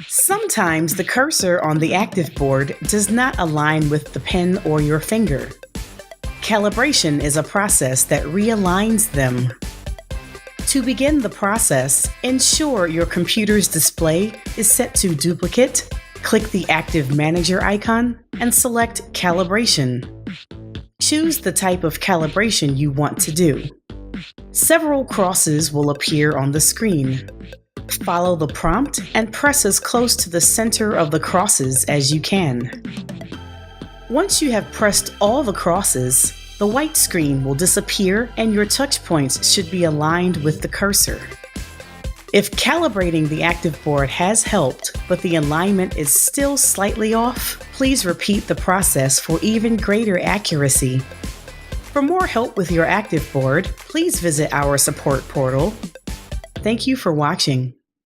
Sometimes the cursor on the active board does not align with the pen or your finger. Calibration is a process that realigns them. To begin the process, ensure your computer's display is set to duplicate, click the Active Manager icon, and select Calibration. Choose the type of calibration you want to do. Several crosses will appear on the screen. Follow the prompt and press as close to the center of the crosses as you can. Once you have pressed all the crosses, the white screen will disappear and your touch points should be aligned with the cursor. If calibrating the active board has helped, but the alignment is still slightly off, please repeat the process for even greater accuracy. For more help with your active board, please visit our support portal. Thank you for watching.